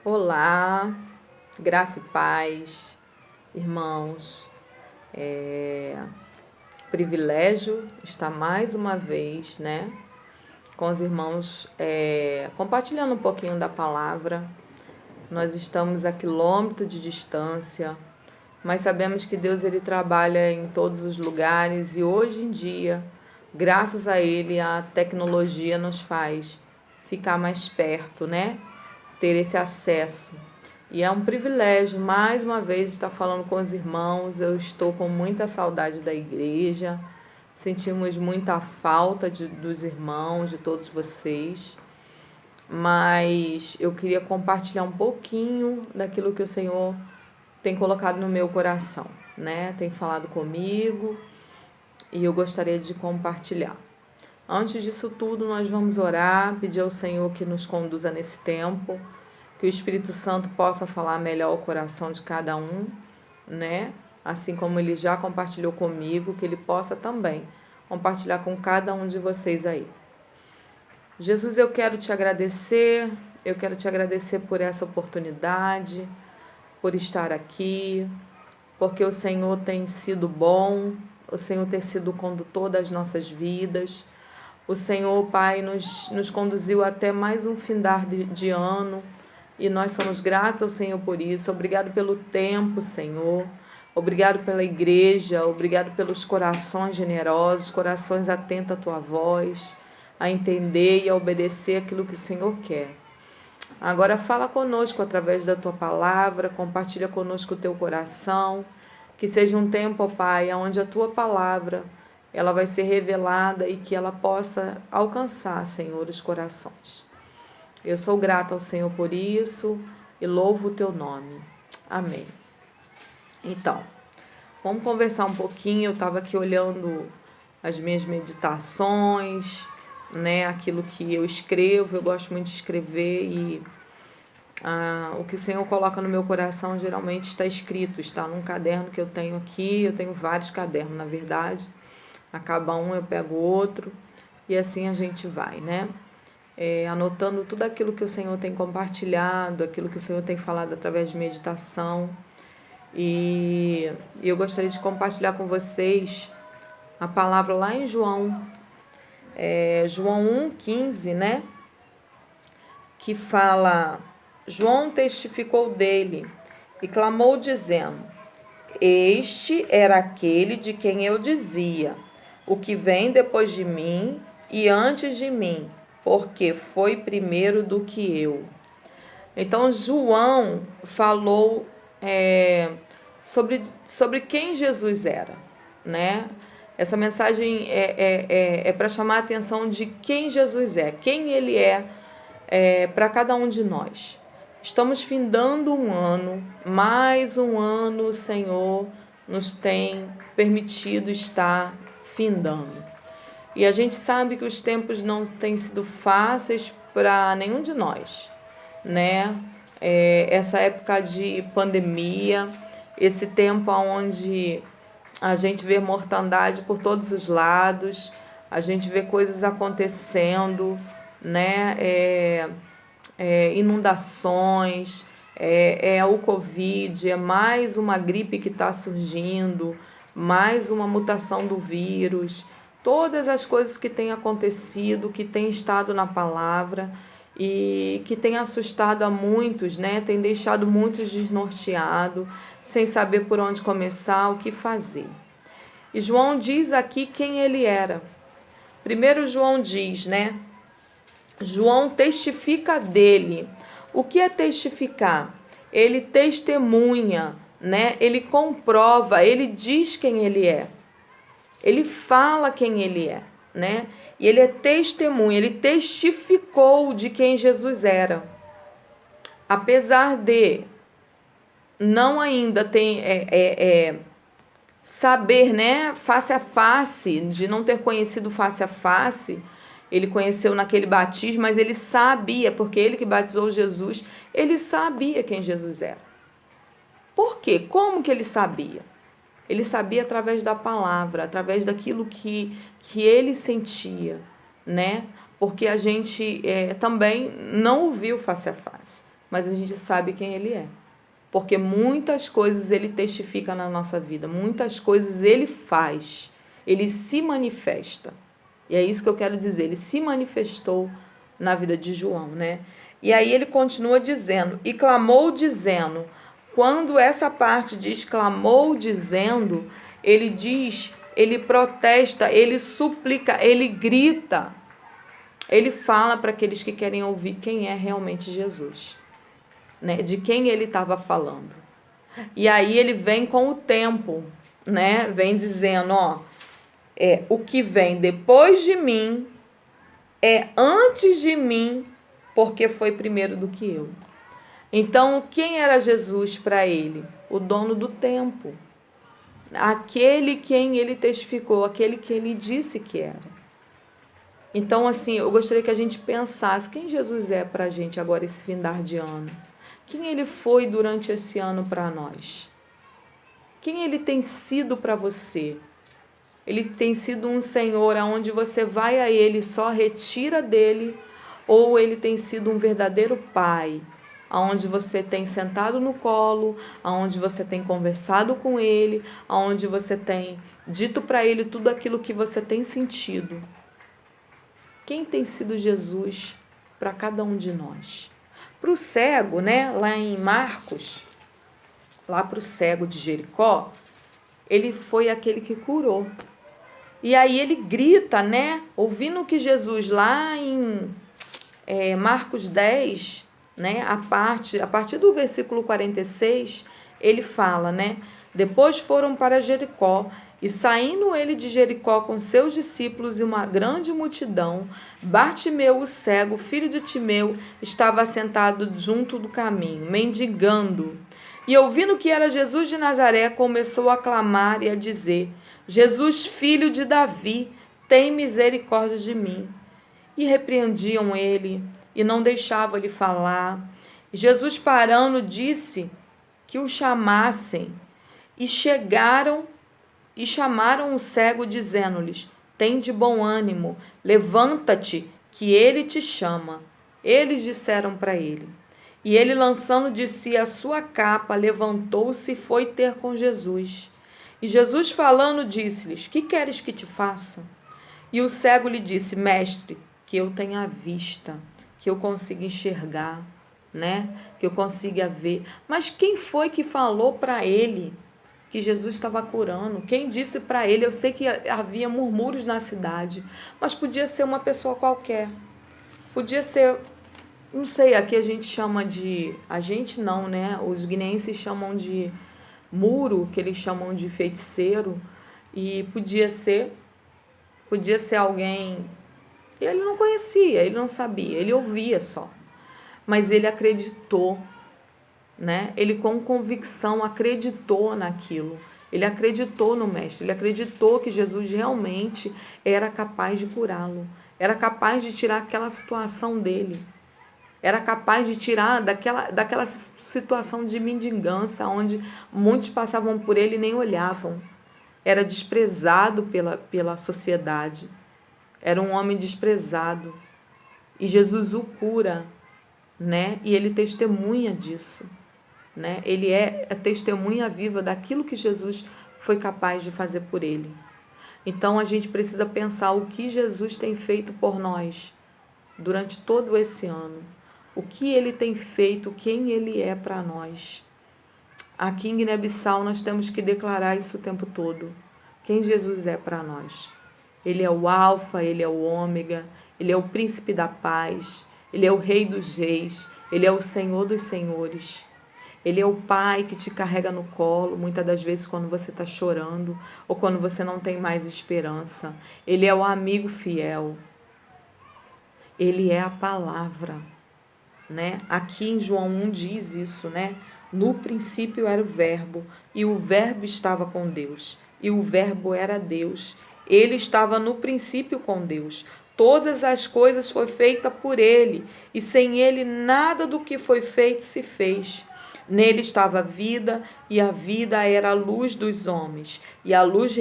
Olá, graça e paz, irmãos. Privilégio estar mais uma vez, com os irmãos, compartilhando um pouquinho da palavra. Nós estamos a quilômetro de distância, mas sabemos que Deus ele trabalha em todos os lugares e hoje em dia, graças a Ele, a tecnologia nos faz ficar mais perto, ter esse acesso. E é um privilégio, mais uma vez, estar falando com os irmãos. Eu estou com muita saudade da igreja. Sentimos muita falta dos irmãos, de todos vocês. Mas eu queria compartilhar um pouquinho daquilo que o Senhor tem colocado no meu coração, Tem falado comigo e eu gostaria de compartilhar. Antes disso tudo, nós vamos orar, pedir ao Senhor que nos conduza nesse tempo, que o Espírito Santo possa falar melhor o coração de cada um, Assim como ele já compartilhou comigo, que ele possa também compartilhar com cada um de vocês aí. Jesus, eu quero te agradecer por essa oportunidade, por estar aqui, porque o Senhor tem sido bom, o Senhor tem sido o condutor das nossas vidas. O Senhor, Pai, nos conduziu até mais um findar de ano, e nós somos gratos ao Senhor por isso. Obrigado pelo tempo, Senhor. Obrigado pela igreja, obrigado pelos corações generosos, corações atentos à Tua voz, a entender e a obedecer aquilo que o Senhor quer. Agora fala conosco através da Tua palavra, compartilha conosco o Teu coração, que seja um tempo, ó Pai, onde a Tua palavra ela vai ser revelada e que ela possa alcançar, Senhor, os corações. Eu sou grata ao Senhor por isso e louvo o Teu nome. Amém. Então, vamos conversar um pouquinho. Eu estava aqui olhando as minhas meditações, aquilo que eu escrevo. Eu gosto muito de escrever e o que o Senhor coloca no meu coração geralmente está escrito, está num caderno que eu tenho aqui. Eu tenho vários cadernos, na verdade. Acaba um, eu pego outro e assim a gente vai, anotando tudo aquilo que o Senhor tem compartilhado, aquilo que o Senhor tem falado através de meditação. E eu gostaria de compartilhar com vocês a palavra lá em João 1,15, que fala: João testificou dele e clamou dizendo: Este era aquele de quem eu dizia, o que vem depois de mim e antes de mim, porque foi primeiro do que eu. Então, João falou sobre quem Jesus era, Essa mensagem é para chamar a atenção de quem Jesus é, quem Ele é para cada um de nós. Estamos findando um ano, mais um ano o Senhor nos tem permitido estar findando. E a gente sabe que os tempos não têm sido fáceis para nenhum de nós, Essa época de pandemia, esse tempo onde a gente vê mortandade por todos os lados, a gente vê coisas acontecendo, inundações, o Covid, é mais uma gripe que está surgindo, mais uma mutação do vírus, todas as coisas que têm acontecido, que têm estado na palavra e que têm assustado a muitos, tem deixado muitos desnorteados, sem saber por onde começar, o que fazer. E João diz aqui quem ele era. Primeiro João diz, João testifica dele. O que é testificar? Ele testemunha, Ele comprova, ele diz quem ele é. Ele fala quem ele é, E ele é testemunha, ele testificou de quem Jesus era. Apesar de não ainda saber, face a face, de não ter conhecido face a face, ele conheceu naquele batismo, mas ele sabia, porque ele que batizou Jesus, ele sabia quem Jesus era. Por quê? Como que ele sabia? Ele sabia através da palavra, através daquilo que ele sentia, Porque a gente também não o viu face a face. mas a gente sabe quem ele é. Porque muitas coisas ele testifica na nossa vida, muitas coisas ele faz, ele se manifesta. E é isso que eu quero dizer, ele se manifestou na vida de João, né? E aí ele continua dizendo, e clamou dizendo. Quando essa parte diz clamou dizendo, ele diz, ele protesta, ele suplica, ele grita. Ele fala para aqueles que querem ouvir quem é realmente Jesus, né? De quem ele estava falando. E aí ele vem com o tempo, né? Vem dizendo, ó, o que vem depois de mim é antes de mim, porque foi primeiro do que eu. Então, quem era Jesus para ele? O dono do tempo. Aquele quem ele testificou, aquele que ele disse que era. Então, assim, eu gostaria que a gente pensasse quem Jesus é para a gente agora esse findar de ano. Quem ele foi durante esse ano para nós? Quem ele tem sido para você? Ele tem sido um Senhor aonde você vai a ele e só retira dele, ou ele tem sido um verdadeiro Pai, aonde você tem sentado no colo, aonde você tem conversado com ele, aonde você tem dito para ele tudo aquilo que você tem sentido. Quem tem sido Jesus para cada um de nós? Para o cego, né, lá em Marcos, lá para o cego de Jericó, ele foi aquele que curou. E aí ele grita, né, ouvindo que Jesus lá em Marcos 10, né, a partir do versículo 46, ele fala, né, depois foram para Jericó, e saindo ele de Jericó com seus discípulos e uma grande multidão, Bartimeu, o cego, filho de Timeu, estava sentado junto do caminho, mendigando. E ouvindo que era Jesus de Nazaré, começou a clamar e a dizer, Jesus, filho de Davi, tem misericórdia de mim. E repreendiam ele, e não deixavam ele falar. E Jesus, parando, disse que o chamassem, e chamaram o cego, dizendo-lhes, tem de bom ânimo, levanta-te, que ele te chama. Eles disseram para ele. E ele, lançando de si a sua capa, levantou-se e foi ter com Jesus. E Jesus, falando, disse-lhes, que queres que te faça? E o cego lhe disse, mestre, que eu tenha vista, que eu consiga enxergar, né? Que eu consiga ver. Mas quem foi que falou para ele que Jesus estava curando? Quem disse para ele? Eu sei que havia murmúrios na cidade, mas podia ser uma pessoa qualquer. Podia ser, não sei, aqui a gente chama de... A gente não, né? Os guineenses chamam de muro, que eles chamam de feiticeiro. E podia ser alguém... Ele não conhecia, ele não sabia, ele ouvia só. Mas ele acreditou, né? Ele com convicção acreditou naquilo. Ele acreditou no mestre, ele acreditou que Jesus realmente era capaz de curá-lo. Era capaz de tirar aquela situação dele. Era capaz de tirar daquela situação de mendigância, onde muitos passavam por ele e nem olhavam. Era desprezado pela sociedade. Era um homem desprezado. E Jesus o cura, né? E ele testemunha disso, né? Ele é a testemunha viva daquilo que Jesus foi capaz de fazer por ele. Então a gente precisa pensar o que Jesus tem feito por nós durante todo esse ano. O que ele tem feito, quem ele é para nós. Aqui em Guiné-Bissau nós temos que declarar isso o tempo todo. Quem Jesus é para nós. Ele é o alfa, ele é o ômega, ele é o príncipe da paz, ele é o rei dos reis, ele é o senhor dos senhores. Ele é o pai que te carrega no colo, muitas das vezes quando você está chorando ou quando você não tem mais esperança. Ele é o amigo fiel. Ele é a palavra, né? Aqui em João 1 diz isso, né? No princípio era o verbo, e o verbo estava com Deus, e o verbo era Deus. Ele estava no princípio com Deus. Todas as coisas foram feitas por ele, e sem ele nada do que foi feito se fez. Nele estava a vida, e a vida era a luz dos homens. E a luz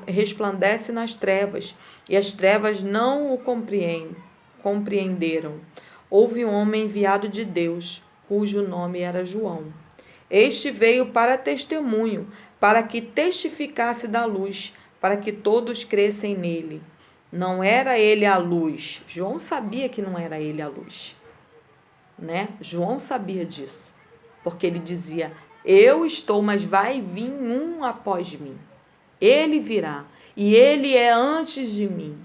resplandece nas trevas, e as trevas não o compreenderam. Houve um homem enviado de Deus, cujo nome era João. Este veio para testemunho, para que testificasse da luz, para que todos crescem nele. Não era ele a luz. João sabia que não era ele a luz, né? João sabia disso, porque ele dizia: eu estou, mas vai vir um após mim. Ele virá, e ele é antes de mim.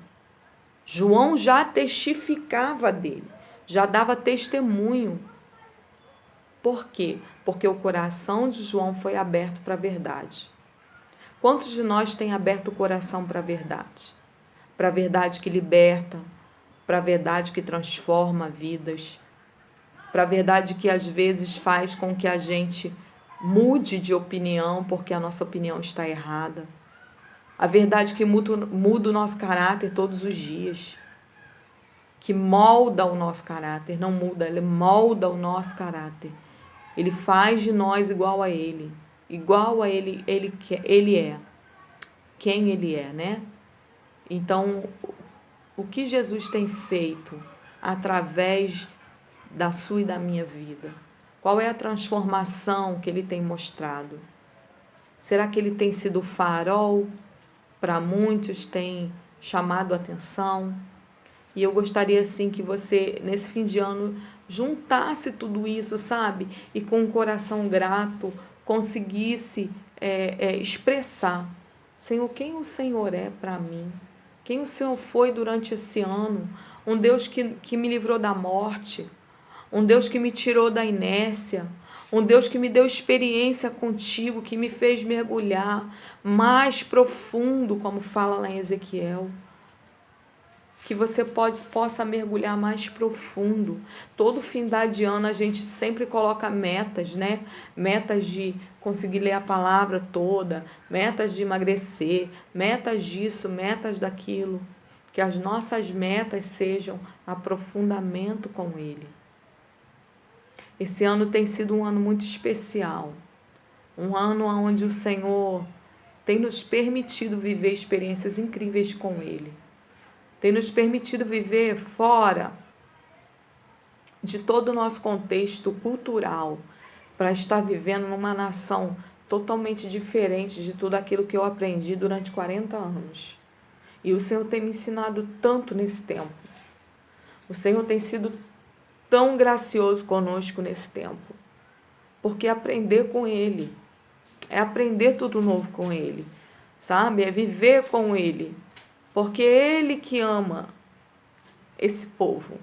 João já testificava dele, já dava testemunho. Por quê? Porque o coração de João foi aberto para a verdade. Quantos de nós têm aberto o coração para a verdade? Para a verdade que liberta, para a verdade que transforma vidas, para a verdade que às vezes faz com que a gente mude de opinião porque a nossa opinião está errada. A verdade que muda o nosso caráter todos os dias, que molda o nosso caráter, não muda, ele molda o nosso caráter. Ele faz de nós igual a ele é, quem ele é, né? Então, o que Jesus tem feito através da sua e da minha vida? Qual é a transformação que ele tem mostrado? Será que ele tem sido farol para muitos, tem chamado a atenção? E eu gostaria, assim, que você, nesse fim de ano, juntasse tudo isso, sabe? E com um coração grato, conseguisse expressar: Senhor, quem o Senhor é para mim? Quem o Senhor foi durante esse ano? Um Deus que me livrou da morte, um Deus que me tirou da inércia, um Deus que me deu experiência contigo, que me fez mergulhar mais profundo, como fala lá em Ezequiel. Que você possa mergulhar mais profundo. Todo fim de ano a gente sempre coloca metas, né? Metas de conseguir ler a palavra toda, metas de emagrecer, metas disso, metas daquilo. Que as nossas metas sejam aprofundamento com Ele. Esse ano tem sido um ano muito especial. Um ano onde o Senhor tem nos permitido viver experiências incríveis com Ele. Tem nos permitido viver fora de todo o nosso contexto cultural, para estar vivendo numa nação totalmente diferente de tudo aquilo que eu aprendi durante 40 anos. E o Senhor tem me ensinado tanto nesse tempo. O Senhor tem sido tão gracioso conosco nesse tempo. Porque aprender com Ele, é aprender tudo novo com Ele, sabe? É viver com Ele. Porque Ele que ama esse povo.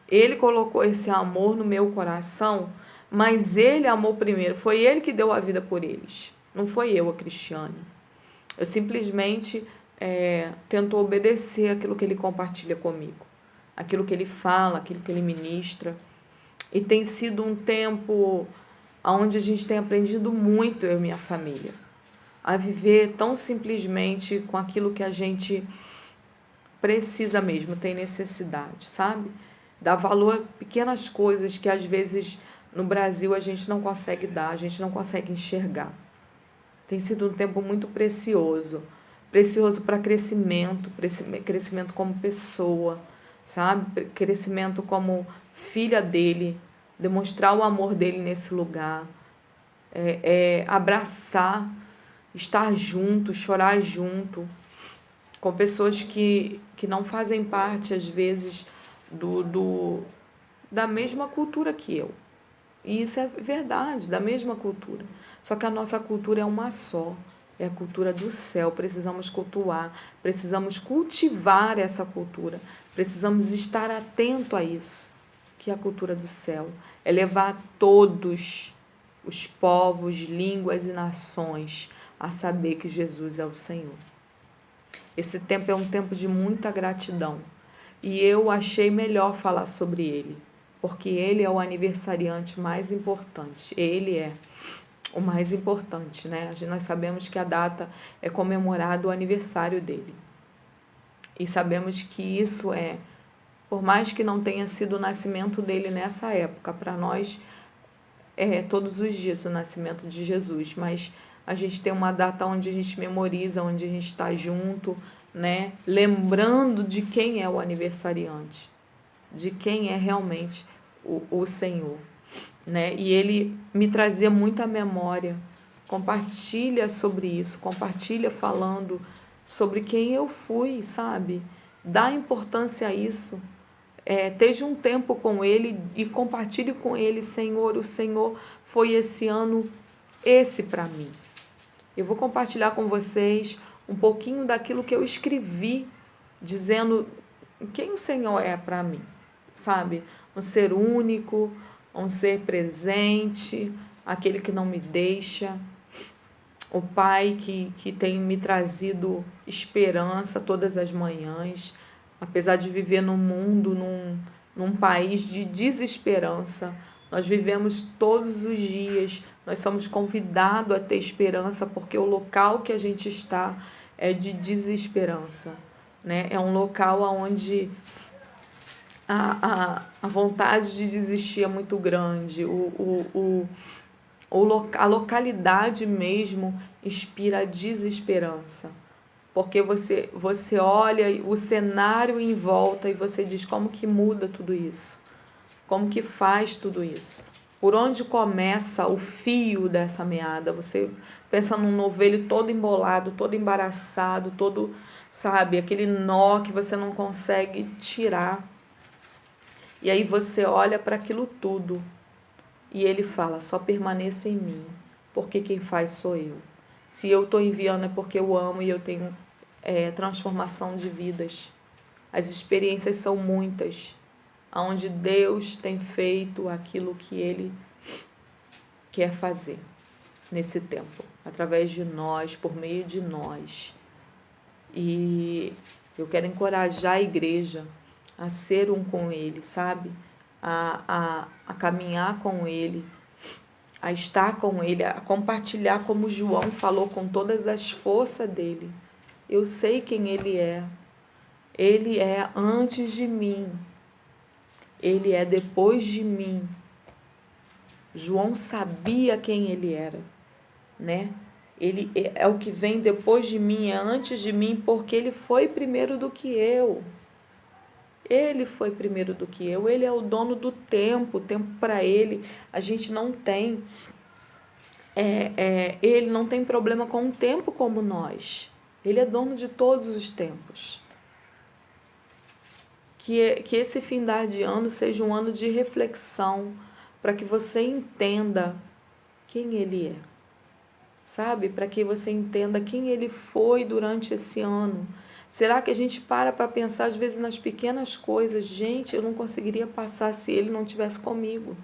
Ele colocou esse amor no meu coração, mas Ele amou primeiro. Foi Ele que deu a vida por eles. Não foi eu, a Cristiane. Eu simplesmente tento obedecer aquilo que Ele compartilha comigo. Aquilo que Ele fala, aquilo que Ele ministra. E tem sido um tempo onde a gente tem aprendido muito, eu e minha família, a viver tão simplesmente com aquilo que a gente precisa mesmo, tem necessidade, sabe? Dar valor a pequenas coisas que às vezes no Brasil a gente não consegue dar, a gente não consegue enxergar. Tem sido um tempo muito precioso para crescimento como pessoa, sabe? Crescimento como filha dele, demonstrar o amor dele nesse lugar, abraçar, estar junto, chorar junto, com pessoas que não fazem parte, às vezes, da mesma cultura que eu. E isso é verdade, da mesma cultura. Só que a nossa cultura é uma só, é a cultura do céu. Precisamos cultuar, precisamos cultivar essa cultura, precisamos estar atento a isso, que é a cultura do céu. É levar todos os povos, línguas e nações a saber que Jesus é o Senhor. Esse tempo é um tempo de muita gratidão. E eu achei melhor falar sobre ele, porque ele é o aniversariante mais importante. Ele é o mais importante, né? Nós sabemos que a data é comemorado o aniversário dele. E sabemos que isso por mais que não tenha sido o nascimento dele nessa época, para nós todos os dias o nascimento de Jesus, mas a gente tem uma data onde a gente memoriza, onde a gente está junto, né? Lembrando de quem é o aniversariante, de quem é realmente o Senhor. né? E ele me trazia muita memória. Compartilha sobre isso, compartilha falando sobre quem eu fui, sabe? Dá importância a isso. Esteja um tempo com ele e compartilhe com ele, Senhor, o Senhor foi esse ano esse para mim. Eu vou compartilhar com vocês um pouquinho daquilo que eu escrevi, dizendo quem o Senhor é para mim, sabe? Um ser único, um ser presente, aquele que não me deixa, o Pai que tem me trazido esperança todas as manhãs, apesar de viver num mundo, num país de desesperança. Nós vivemos todos os dias, nós somos convidados a ter esperança, porque o local que a gente está é de desesperança, né? É um local onde a vontade de desistir é muito grande, a localidade mesmo inspira a desesperança. Porque você olha o cenário em volta e você diz como que muda tudo isso? Como que faz tudo isso? Por onde começa o fio dessa meada? Você pensa num novelho todo embolado, todo embaraçado, todo, sabe, aquele nó que você não consegue tirar. E aí você olha para aquilo tudo e ele fala, só permaneça em mim, porque quem faz sou eu. Se eu estou enviando é porque eu amo e eu tenho transformação de vidas. As experiências são muitas, onde Deus tem feito aquilo que Ele quer fazer nesse tempo, através de nós, por meio de nós. E eu quero encorajar a igreja a ser um com Ele, sabe? A caminhar com Ele, a estar com Ele, a compartilhar como João falou, com todas as forças dele. Eu sei quem Ele é. Ele é antes de mim. Ele é depois de mim. João sabia quem ele era, né? Ele é o que vem depois de mim, é antes de mim, porque ele foi primeiro do que eu. Ele foi primeiro do que eu. Ele é o dono do tempo. O tempo para ele a gente não tem. Ele não tem problema com o tempo como nós. Ele é dono de todos os tempos. Que esse findar de ano seja um ano de reflexão, para que você entenda quem Ele é, sabe? Para que você entenda quem Ele foi durante esse ano. Será que a gente para pensar às vezes nas pequenas coisas? Gente, eu não conseguiria passar se Ele não estivesse comigo.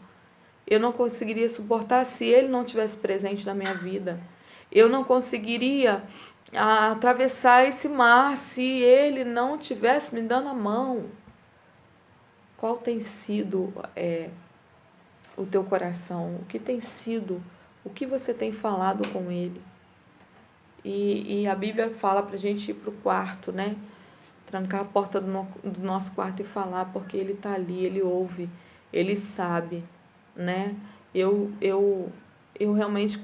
Eu não conseguiria suportar se Ele não estivesse presente na minha vida. Eu não conseguiria atravessar esse mar se Ele não estivesse me dando a mão. Qual tem sido o teu coração? O que tem sido? O que você tem falado com Ele? E a Bíblia fala para a gente ir para o quarto, né? Trancar a porta do nosso quarto e falar, porque Ele está ali, Ele ouve, Ele sabe, né? Eu realmente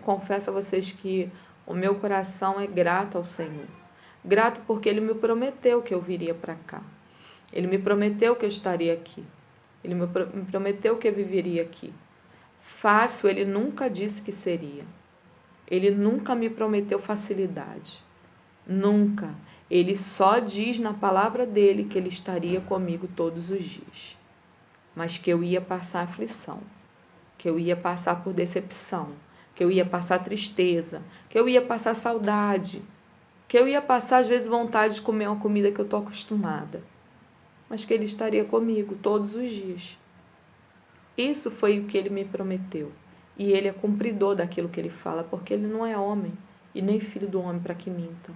confesso a vocês que o meu coração é grato ao Senhor. Grato porque Ele me prometeu que eu viria para cá. Ele me prometeu que eu estaria aqui. Ele me prometeu que eu viveria aqui. Fácil, Ele nunca disse que seria. Ele nunca me prometeu facilidade. Nunca. Ele só diz na palavra dele que Ele estaria comigo todos os dias. Mas que eu ia passar aflição. Que eu ia passar por decepção. Que eu ia passar tristeza. Que eu ia passar saudade. Que eu ia passar, às vezes, vontade de comer uma comida que eu estou acostumada. Mas que Ele estaria comigo todos os dias. Isso foi o que Ele me prometeu. E Ele é cumpridor daquilo que Ele fala, porque Ele não é homem, e nem filho do homem para que minta.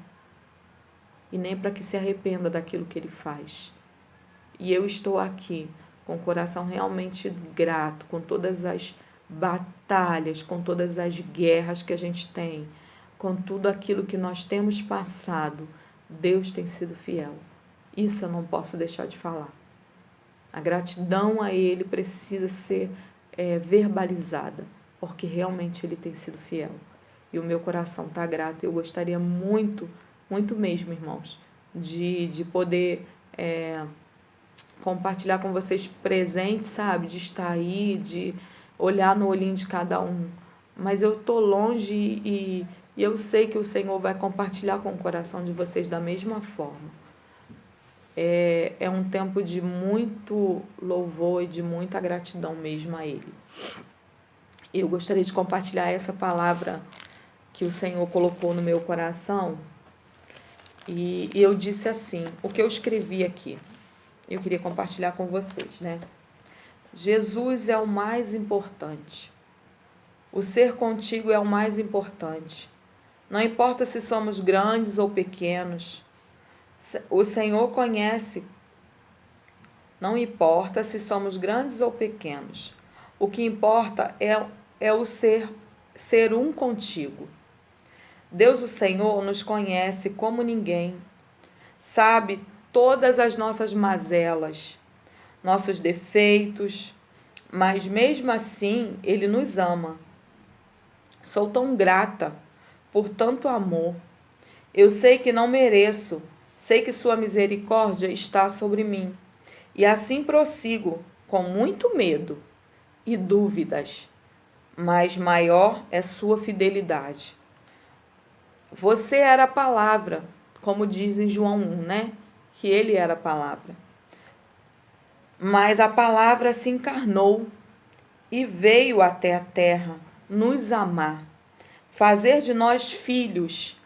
E nem para que se arrependa daquilo que Ele faz. E eu estou aqui com o coração realmente grato, com todas as batalhas, com todas as guerras que a gente tem, com tudo aquilo que nós temos passado. Deus tem sido fiel. Isso eu não posso deixar de falar. A gratidão a Ele precisa ser verbalizada, porque realmente Ele tem sido fiel. E o meu coração está grato. Eu gostaria muito, muito mesmo, irmãos, de poder compartilhar com vocês presentes, sabe? De estar aí, olhar no olhinho de cada um, mas eu estou longe e eu sei que o Senhor vai compartilhar com o coração de vocês da mesma forma. É um tempo de muito louvor e de muita gratidão mesmo a Ele. Eu gostaria de compartilhar essa palavra que o Senhor colocou no meu coração. E eu disse assim, o que eu escrevi aqui, eu queria compartilhar com vocês, né? Jesus é o mais importante. O ser contigo é o mais importante. Não importa se somos grandes ou pequenos. O Senhor conhece. Não importa se somos grandes ou pequenos. O que importa é o ser um contigo. Deus, o Senhor, nos conhece como ninguém. Sabe todas as nossas mazelas, nossos defeitos, mas mesmo assim Ele nos ama. Sou tão grata por tanto amor. Eu sei que não mereço, sei que Sua misericórdia está sobre mim. E assim prossigo, com muito medo e dúvidas, mas maior é Sua fidelidade. Você era a palavra, como diz em João 1, né? Que Ele era a palavra. Mas a palavra se encarnou e veio até a terra nos amar, fazer de nós filhos.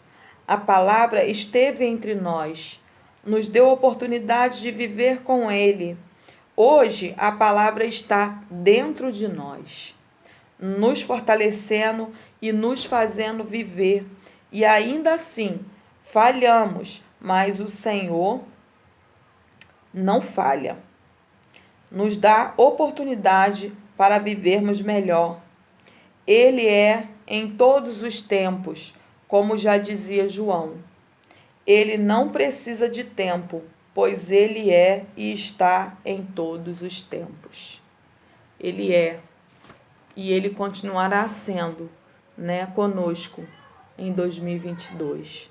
A palavra esteve entre nós, nos deu oportunidade de viver com Ele. Hoje a palavra está dentro de nós, nos fortalecendo e nos fazendo viver. E ainda assim, falhamos, mas o Senhor não falha. Nos dá oportunidade para vivermos melhor. Ele é em todos os tempos, como já dizia João. Ele não precisa de tempo, pois Ele é e está em todos os tempos. Ele é e Ele continuará sendo, né, conosco em 2022.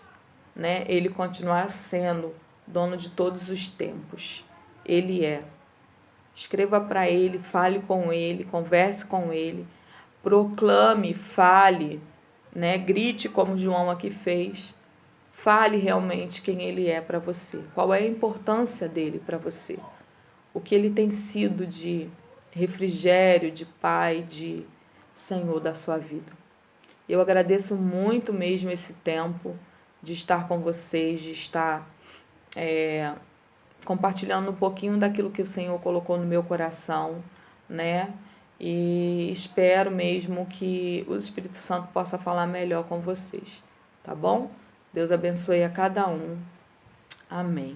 Né? Ele continuará sendo dono de todos os tempos. Ele é. Escreva para Ele, fale com Ele, converse com Ele, proclame, fale, né? Grite como João aqui fez. Fale realmente quem Ele é para você, qual é a importância dele para você, o que Ele tem sido de refrigério, de Pai, de Senhor da sua vida. Eu agradeço muito mesmo esse tempo de estar com vocês, de estar compartilhando um pouquinho daquilo que o Senhor colocou no meu coração, né? E espero mesmo que o Espírito Santo possa falar melhor com vocês, tá bom? Deus abençoe a cada um. Amém.